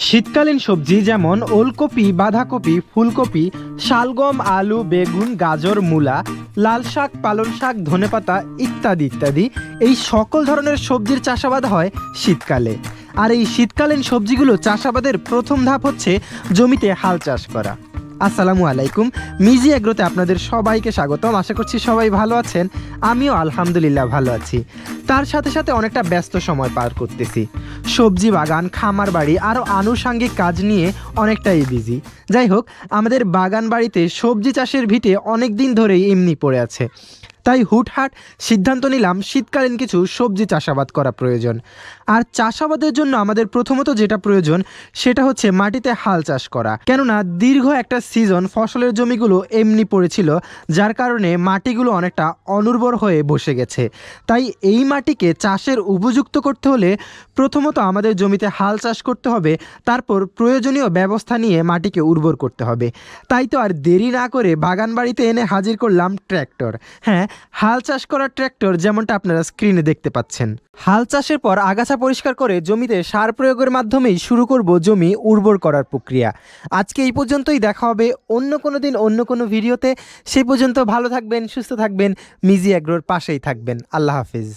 শীতকালীন সবজি যেমন ওলকপি, বাঁধাকপি, ফুলকপি, শালগম, আলু, বেগুন, গাজর, মূলা, লাল শাক, পালং শাক, ধনেপাতা ইত্যাদি ইত্যাদি এই সকল ধরনের সবজির চাষাবাদ হয় শীতকালে। আর এই শীতকালীন সবজিগুলো চাষাবাদের প্রথম ধাপ হচ্ছে জমিতে হাল চাষ করা। আসসালামু আলাইকুম, মিজি এগ্রোতে আপনাদের সবাইকে স্বাগতম। আশা করছি সবাই ভালো আছেন, আমিও আলহামদুলিল্লাহ ভালো আছি। তার সাথে সাথে অনেকটা ব্যস্ত সময় পার করতেছি। সবজি বাগান, খামার বাড়ি আরও আনুষাঙ্গিক কাজ নিয়ে অনেকটাই বিজি। যাই হোক, আমাদের বাগান বাড়িতে সবজি চাষের ভিটে অনেক দিন ধরেই এমনি পড়ে আছে। তাই হুটহাট সিদ্ধান্ত নিলাম শীতকালীন কিছু সবজি চাষাবাদ করা প্রয়োজন। আর চাষাবাদের জন্য আমাদের প্রথমত যেটা প্রয়োজন সেটা হচ্ছে মাটিতে হাল চাষ করা। কেননা দীর্ঘ একটা সিজন ফসলের জমিগুলো এমনি পড়েছিল, যার কারণে মাটিগুলো অনেকটা অনুর্বর হয়ে বসে গেছে। তাই এই মাটিকে চাষের উপযুক্ত করতে হলে প্রথমত আমাদের জমিতে হাল চাষ করতে হবে, তারপর প্রয়োজনীয় ব্যবস্থা নিয়ে মাটিকে উর্বর করতে হবে। তাই তো আর দেরি না করে বাগান বাড়িতে এনে হাজির করলাম ট্র্যাক্টর। হ্যাঁ, হাল চাষ করা ট্র্যাক্টর, যেমনটা আপনারা স্ক্রিনে দেখতে পাচ্ছেন। হাল চাষের পর আগাছা পরিষ্কার করে জমিতে সার প্রয়োগের মাধ্যমেই শুরু করব জমি উর্বর করার প্রক্রিয়া। আজকে এই পর্যন্তই, দেখা হবে অন্য কোনো দিন অন্য কোনো ভিডিওতে। সেই পর্যন্ত ভালো থাকবেন, সুস্থ থাকবেন, মিজি এগ্রোর পাশেই থাকবেন। আল্লাহ হাফিজ।